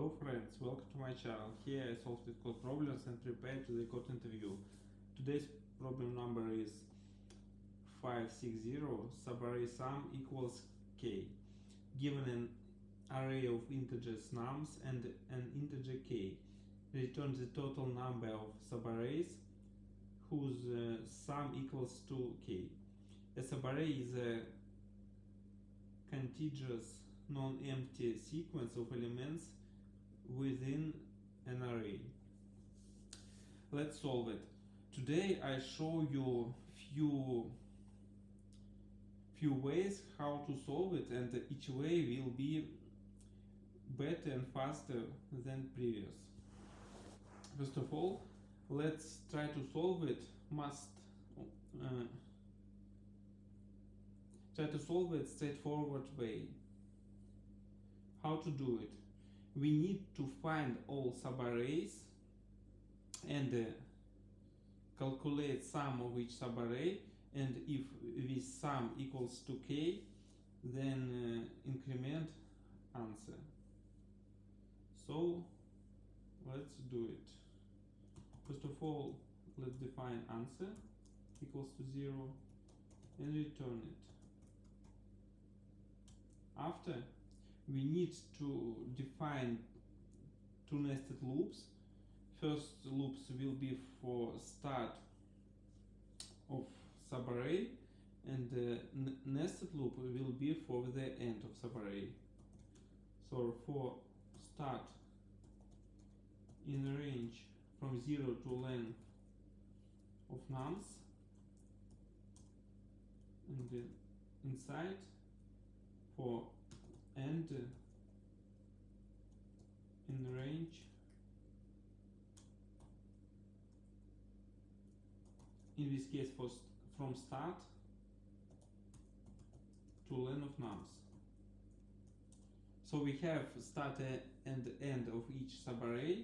Hello friends, welcome to my channel. Here I solve LeetCode problems and prepare to the code interview. Today's problem number is 560. Subarray sum equals k. Given an array of integers nums and an integer k, return the total number of subarrays whose sum equals to k. A subarray is a contiguous non-empty sequence of elements within an array. Let's solve it. Today I show you few ways how to solve it, and each way will be better and faster than previous. First of all, let's try to solve it. Try to solve it straightforward way. How to do it? We need to find all subarrays and calculate sum of each subarray, and if this sum equals to k, then increment answer. So let's do it. First of all, let's define answer equals to 0 and return it. After, we need to define two nested loops. First loops will be for start of subarray, and the nested loop will be for the end of subarray. So for start in a range from 0 to length of nums, and then inside for end in the range in this case from start to length of nums. So we have start and end of each subarray,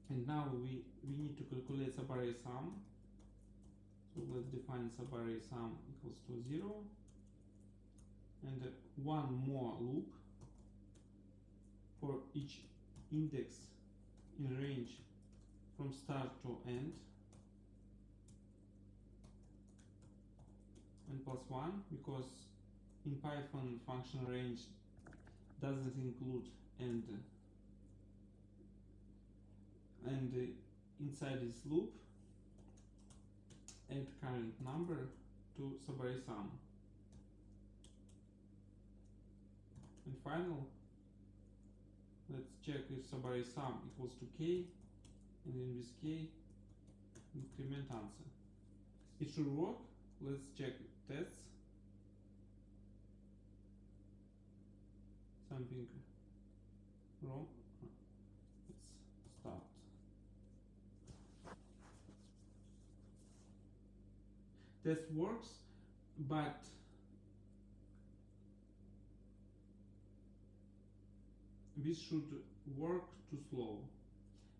and now we need to calculate subarray sum. So let's define subarray sum equals to 0, and one more loop for each index in range from start to end, and plus 1, because in Python function range doesn't include end. And inside this loop, add current number to subarray sum. And final, let's check if subarray sum equals to k, and in this k, increment answer. It should work. Let's check tests. Something wrong. Let's start. Test works, but this should work too slow,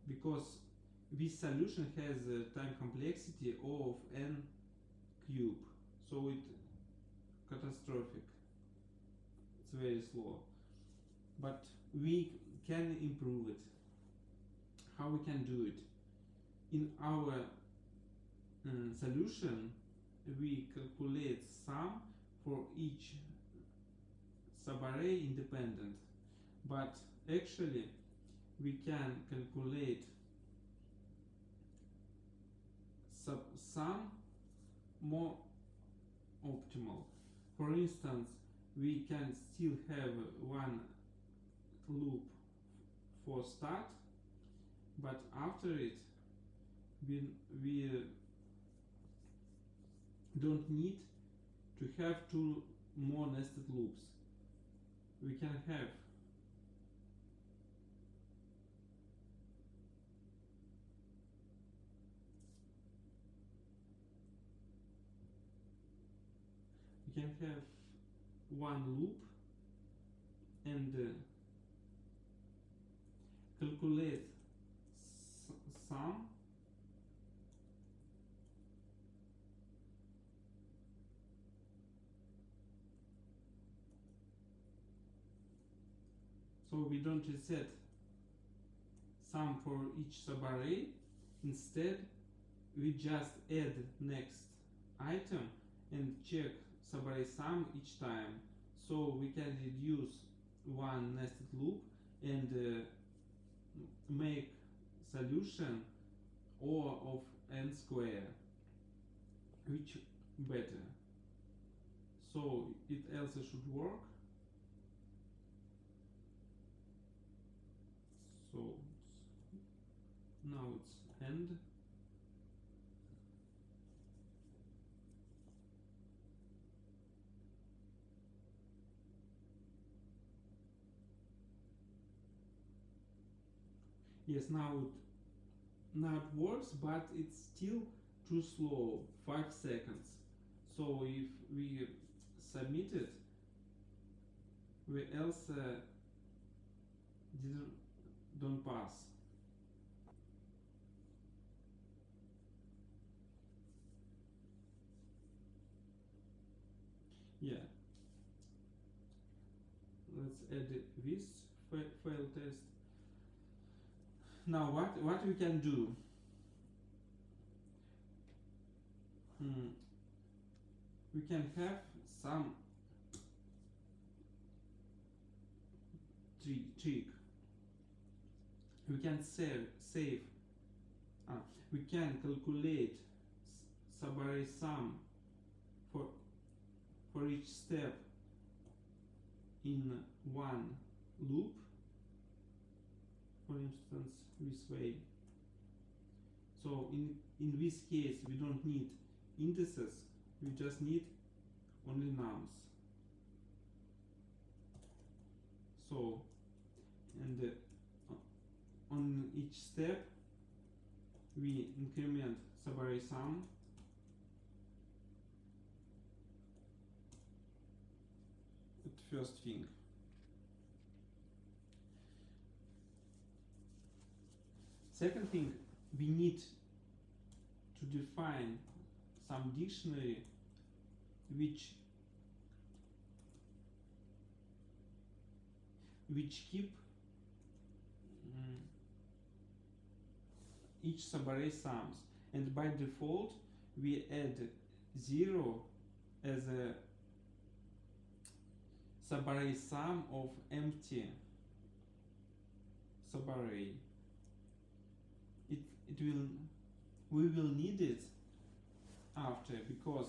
because this solution has a time complexity of n cube, so it's catastrophic. It's very slow, but we can improve it. How we can do it? In our solution, we calculate sum for each subarray independent, but actually we can calculate sum more optimal. For instance, we can still have one loop for start, but after it we don't need to have two more nested loops. We can have one loop and calculate sum so we don't reset sum for each subarray. Instead, we just add next item and check subarray sum each time. So we can reduce one nested loop and make solution O of n square, which better. So it also should work. So now it's end. Yes, now it works, but it's still too slow, 5 seconds. So if we submit it, we else don't pass. Yeah. Let's add this fail test. Now what we can do? We can have some trick. We can save. We can calculate subarray sum for each step in one loop. For instance, this way. So in this case, we don't need indices. We just need only nums. So, and on each step we increment subarray sum at first thing. Second thing, we need to define some dictionary which keep each subarray sums, and by default we add 0 as a subarray sum of empty subarray. We will need it after, because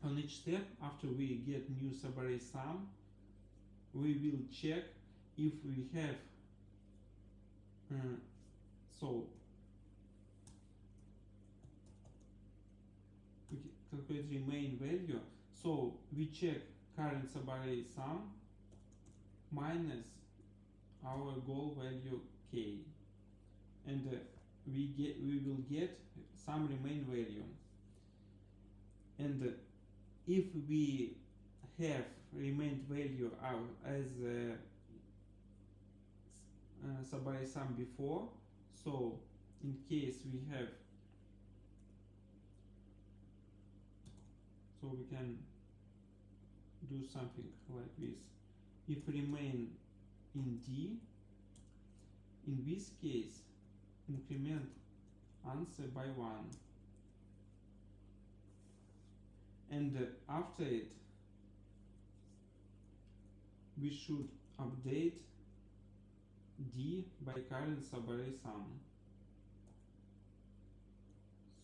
on each step after we get new subarray sum, we will check if we have so we calculate remain value. So we check current subarray sum minus our goal value k, and we will get some remain value. And if we have remain value as subarray sum before, so in case we have, so we can do something like this. If remain in D, in this case increment answer by 1, and after it we should update D by current subarray sum.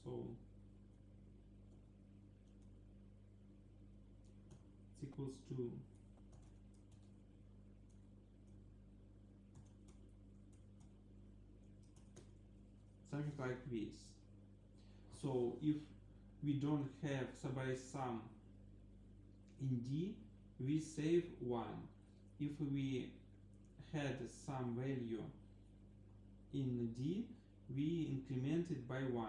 So it's equals to something like this. So if we don't have subarray sum in D, we save 1. If we had some value in D, we increment it by 1,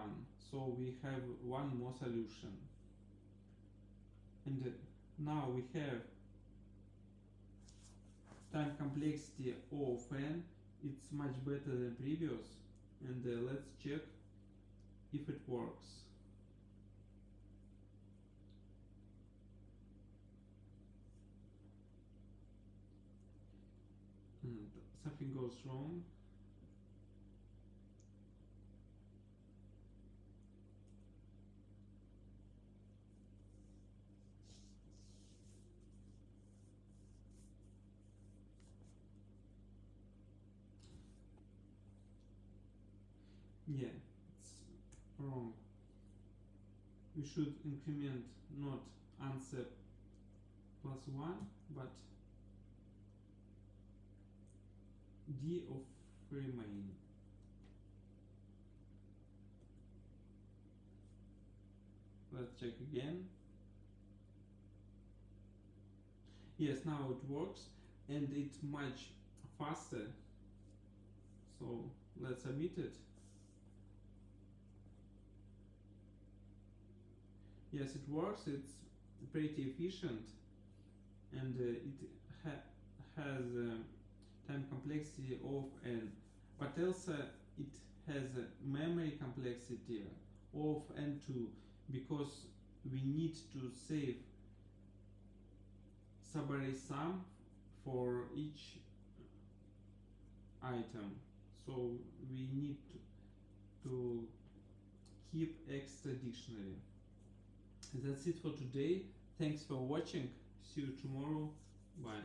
so we have one more solution. And now we have time complexity O of n. It's much better than previous, and let's check if it works. And something goes wrong. Yeah, it's wrong. We should increment not answer plus 1 but d of remain. Let's check again. Yes, now it works and it's much faster. So let's submit it. Yes, it works. It's pretty efficient, and it has time complexity of n, but also it has a memory complexity of n2 because we need to save Subarray sum for each item, so we need to keep extra dictionary. That's it for today. Thanks for watching. See you tomorrow. Bye.